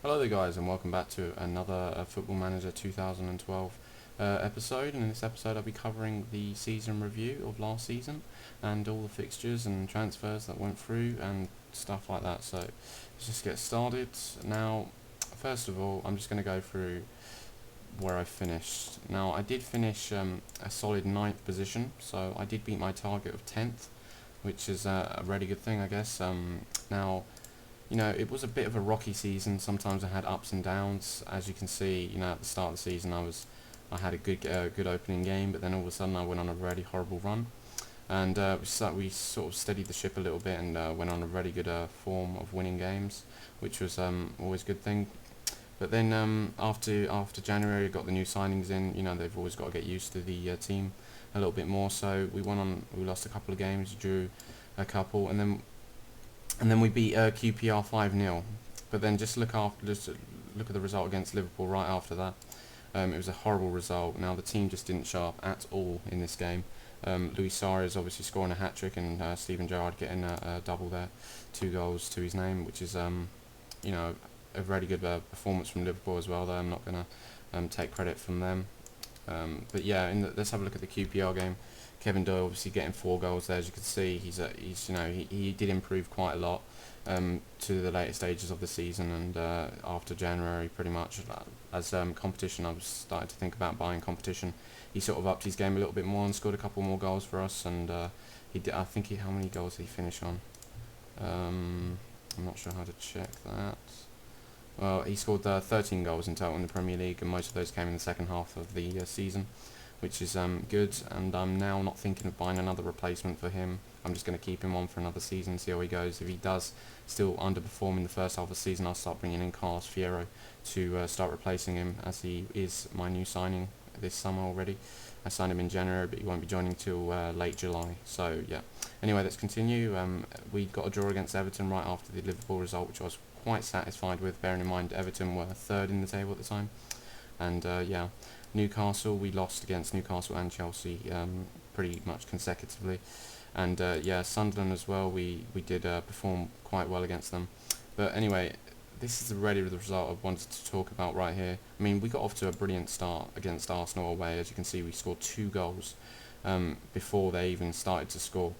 Hello there guys, and welcome back to another Football Manager 2012 episode. And in this episode I'll be covering the season review of last season and all the fixtures and transfers that went through and stuff like that. So let's just get started. Now, first of all, I'm just going to go through where I finished. Now, I did finish a solid 9th position, so I did beat my target of 10th, which is a really good thing, I guess. Now, it was a bit of a rocky season. Sometimes I had ups and downs. As you can see, at the start of the season, I had a good opening game, but then all of a sudden I went on a really horrible run, and we sort of steadied the ship a little bit and went on a really good form of winning games, which was always a good thing. But then after January, I got the new signings in. They've always got to get used to the team a little bit more. So we lost a couple of games, drew a couple, and then we beat QPR 5-0. But then just look at the result against Liverpool right after that. It was a horrible result. Now the team just didn't show up at all in this game. Luis Suarez obviously scoring a hat-trick, and Steven Gerrard getting a double there, 2 goals to his name, which is a really good performance from Liverpool as well. Though I'm not going to take credit from them. But yeah, let's have a look at the QPR game. Kevin Doyle obviously getting 4 goals there. As you can see, he did improve quite a lot to the later stages of the season, and after January, pretty much as competition, I was starting to think about buying competition. He sort of upped his game a little bit more and scored a couple more goals for us. And he did. How many goals did he finish on? I'm not sure how to check that. Well, he scored 13 goals in total in the Premier League, and most of those came in the second half of the season, which is good. And I'm now not thinking of buying another replacement for him. I'm just going to keep him on for another season, see how he goes. If he does still underperform in the first half of the season, I'll start bringing in Carlos Fierro to start replacing him, as he is my new signing this summer already. I signed him in January, but he won't be joining till late July. So yeah. Anyway, let's continue. We got a draw against Everton right after the Liverpool result, which I was quite satisfied with, bearing in mind Everton were 3rd in the table at the time. And yeah, Newcastle, we lost against Newcastle and Chelsea pretty much consecutively. And yeah, Sunderland as well, we did perform quite well against them. But anyway, this is really the result I wanted to talk about right here. I mean, we got off to a brilliant start against Arsenal away. As you can see, we scored 2 goals before they even started to score.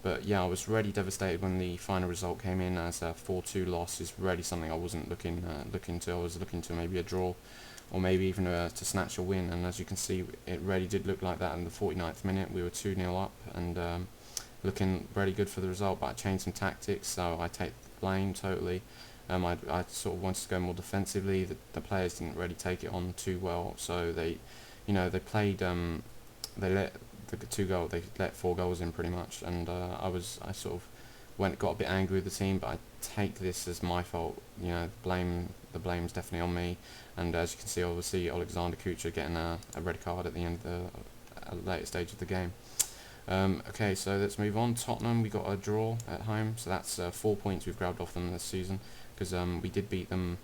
But yeah, I was really devastated when the final result came in, as a 4-2 loss is really something I wasn't looking to. I was looking to maybe a draw, or maybe even to snatch a win. And as you can see, it really did look like that in the 49th minute. We were 2-0 up, and looking really good for the result. But I changed some tactics, so I take the blame totally. I sort of wanted to go more defensively. The players didn't really take it on too well, so they played. They let they let 4 goals in pretty much, and I sort of got a bit angry with the team, but I take this as my fault. The blame's definitely on me. And as you can see, obviously Alexander Kucher getting a red card at the end of the later stage of the game. Okay, so let's move on. Tottenham, we got a draw at home, so that's 4 points we've grabbed off them this season, because we did beat them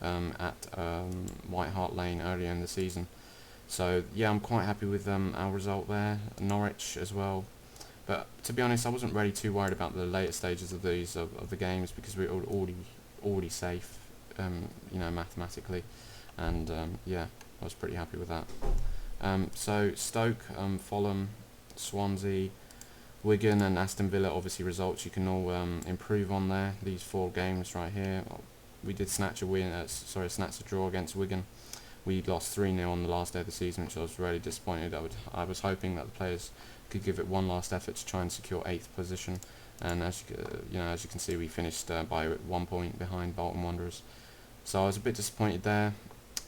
at White Hart Lane earlier in the season. So yeah, I'm quite happy with our result there. Norwich as well. But to be honest, I wasn't really too worried about the later stages of the games, because we were already safe, mathematically, and yeah, I was pretty happy with that. So Stoke, Fulham, Swansea, Wigan, and Aston Villa, obviously results you can all improve on there. These 4 games right here. We did snatch a draw against Wigan. We lost 3-0 on the last day of the season, which I was really disappointed. I was hoping that the players could give it one last effort to try and secure 8th position. And as you can see, we finished by 1 point behind Bolton Wanderers. So I was a bit disappointed there.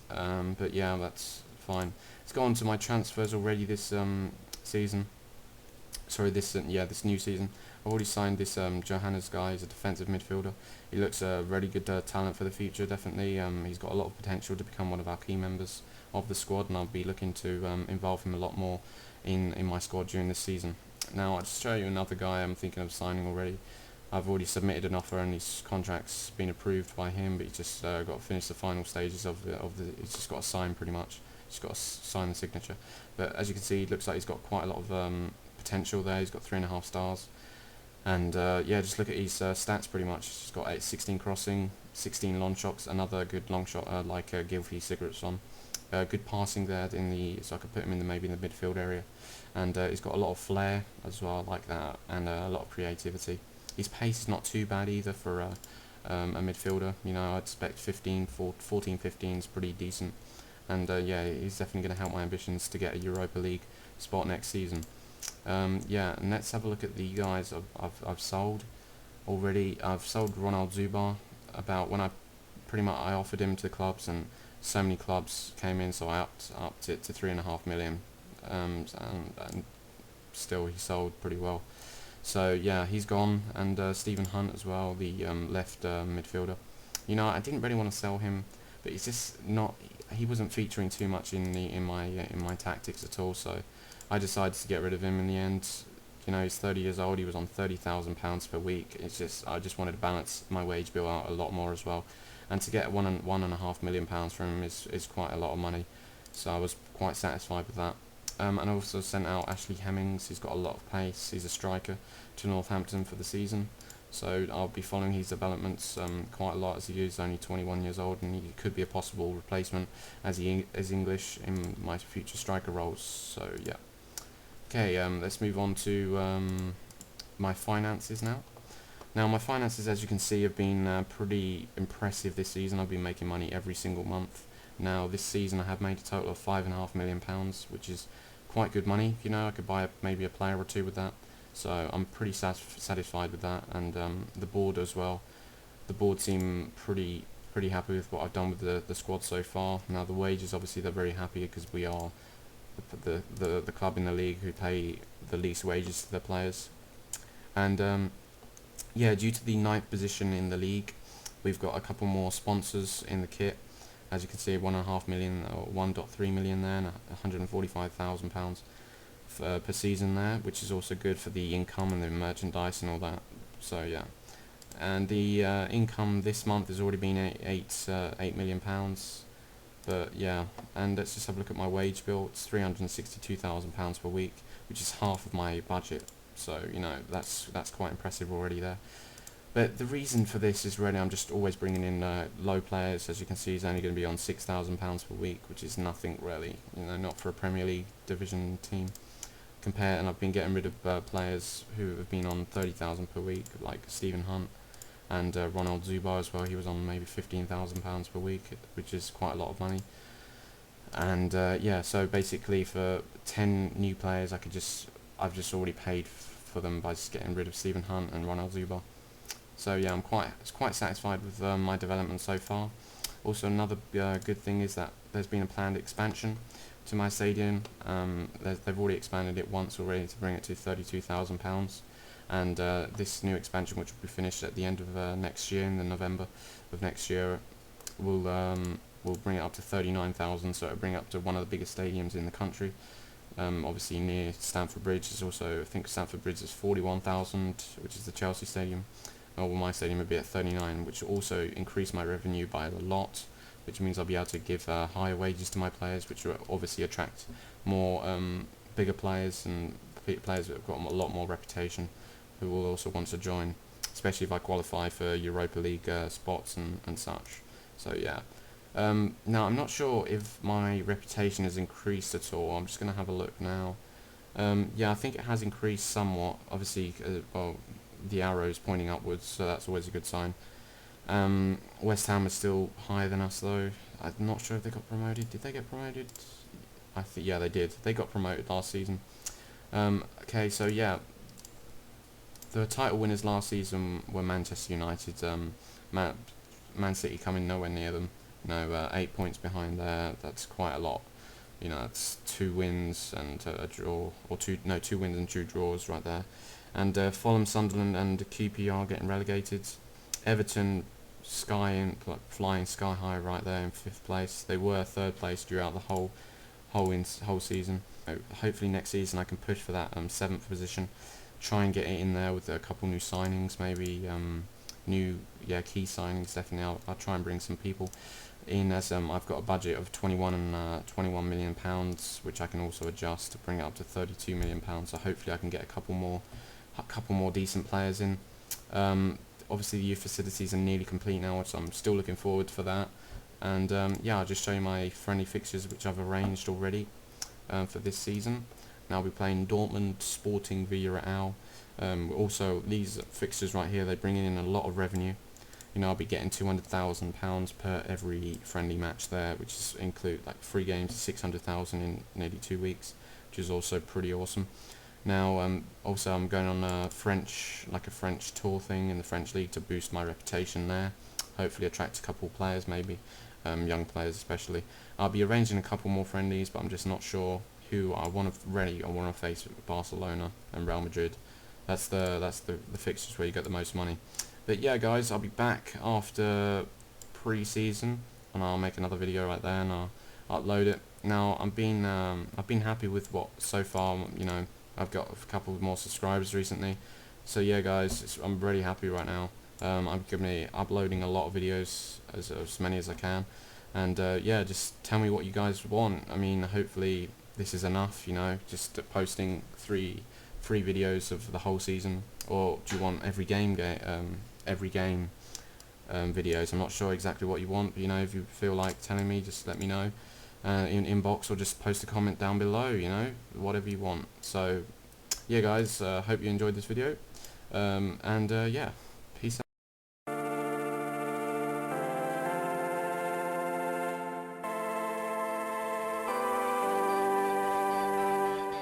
But yeah, that's fine. Let's go on to my transfers already this season. Sorry, this new season. I've already signed this Johannes guy. He's a defensive midfielder. He looks a really good talent for the future, definitely. He's got a lot of potential to become one of our key members of the squad, and I'll be looking to involve him a lot more in my squad during this season. Now, I'll just show you another guy I'm thinking of signing already. I've already submitted an offer, and his contract's been approved by him, but he's just got to finish the final stages of the. He's just got to sign pretty much. He's got to sign the signature. But as you can see, it looks like he's got quite a lot of potential there. He's got 3.5 stars. And yeah, just look at his stats pretty much. He's got 16 crossing, 16 long shots, another good long shot like Gylfi Sigurdsson. Good passing there so I could put him in maybe in the midfield area. And he's got a lot of flair as well, like that, and a lot of creativity. His pace is not too bad either for a midfielder. You know, I'd expect 14, 15 is pretty decent. And yeah, he's definitely going to help my ambitions to get a Europa League spot next season. Yeah, and let's have a look at the guys I've sold already. I've sold Ronald Zubar about when I offered him to the clubs, and so many clubs came in, so I upped it to 3.5 million, and still he sold pretty well. So yeah, he's gone, and Stephen Hunt as well, the left midfielder. You know, I didn't really want to sell him, but he's just not. He wasn't featuring too much in my tactics at all. So I decided to get rid of him in the end. You know, he's 30 years old. He was on £30,000 per week. I just wanted to balance my wage bill out a lot more as well, and to get £1.5 million from him is quite a lot of money. So I was quite satisfied with that. And I also sent out Ashley Hemmings. He's got a lot of pace. He's a striker to Northampton for the season. So I'll be following his developments quite a lot, as he is only 21 years old, and he could be a possible replacement as he is English in my future striker roles. So yeah. Okay, let's move on to my finances now. Now my finances, as you can see, have been pretty impressive this season. I've been making money every single month. Now this season I have made a total of £5.5 million, which is quite good money. You know, I could buy maybe a player or two with that. So I'm pretty satisfied with that, and the board as well. The board seem pretty happy with what I've done with the squad so far. Now the wages, obviously they're very happy because we are the club in the league who pay the least wages to their players. And yeah, due to the 9th position in the league, we've got a couple more sponsors in the kit. As you can see, 1.5 million or 1.3 million there, and £145,000 per season there, which is also good for the income and the merchandise and all that. So yeah, and the income this month has already been £8 million. But yeah, and let's just have a look at my wage bill. It's £362,000 per week, which is half of my budget. So you know, that's quite impressive already there. But the reason for this is really I'm just always bringing in low players. As you can see, he's only going to be on £6,000 per week, which is nothing really. You know, not for a Premier League division team. And I've been getting rid of players who have been on £30,000 per week, like Stephen Hunt and Ronald Zubar as well. He was on maybe £15,000 per week, which is quite a lot of money. And yeah, so basically for 10 new players, I've just already paid for them by just getting rid of Stephen Hunt and Ronald Zubar. So yeah, I'm quite satisfied with my development so far. Also, another good thing is that there's been a planned expansion to my stadium. They've already expanded it once already to bring it to £32,000, and this new expansion, which will be finished at the end of next year, in the November of next year, will bring it up to 39,000. So it'll bring it up to one of the biggest stadiums in the country. Obviously near Stamford Bridge is also, I think Stamford Bridge is 41,000, which is the Chelsea stadium. Well, my stadium would be at 39, which will also increase my revenue by a lot, which means I'll be able to give higher wages to my players, which will obviously attract more bigger players and players that have got a lot more reputation, who will also want to join, especially if I qualify for Europa League spots and such. So yeah. Now I'm not sure if my reputation has increased at all. I'm just going to have a look now. Yeah, I think it has increased somewhat. Obviously, well, the arrow is pointing upwards, so that's always a good sign. West Ham is still higher than us though. I'm not sure if they got promoted. Did they get promoted? I think yeah, they did. They got promoted last season. Okay, so yeah, the title winners last season were Manchester United. Man City coming nowhere near them. 8 points behind there. That's quite a lot. You know, it's 2 wins and a draw, or 2 wins and 2 draws right there. And Fulham, Sunderland, and QPR getting relegated. Everton, flying sky high right there in 5th place. They were 3rd place throughout the whole season. Hopefully next season I can push for that 7th position. Try and get it in there with a couple new signings, maybe new key signings. Definitely, I'll try and bring some people in, as I've got a budget of £21 million, which I can also adjust to bring it up to £32 million. So hopefully I can get a couple more a couple more decent players in. Obviously the youth facilities are nearly complete now, so I'm still looking forward for that. And yeah, I'll just show you my friendly fixtures which I've arranged already for this season. Now I'll be playing Dortmund, Sporting, Villarreal. Also, these fixtures right here, they bring in a lot of revenue. You know, I'll be getting £200,000 per every friendly match there, which is include like 3 games, 600,000 in nearly 2 weeks, which is also pretty awesome. Now, also I'm going on a French tour thing in the French league to boost my reputation there. Hopefully attract a couple players, maybe young players especially. I'll be arranging a couple more friendlies, but I'm just not sure who I want to face Barcelona and Real Madrid. That's the fixtures where you get the most money. But yeah, guys, I'll be back after pre-season, and I'll make another video right there, and I'll upload it. Now I've been happy with what so far. You know, I've got a couple more subscribers recently, so yeah, guys, I'm really happy right now. I'm going to be uploading a lot of videos, as many as I can, and yeah, just tell me what you guys want. I mean, hopefully this is enough. You know, just posting three videos of the whole season, or do you want every game videos? I'm not sure exactly what you want, but you know, if you feel like telling me, just let me know in inbox, or just post a comment down below, you know, whatever you want. So yeah, guys, hope you enjoyed this video, and yeah.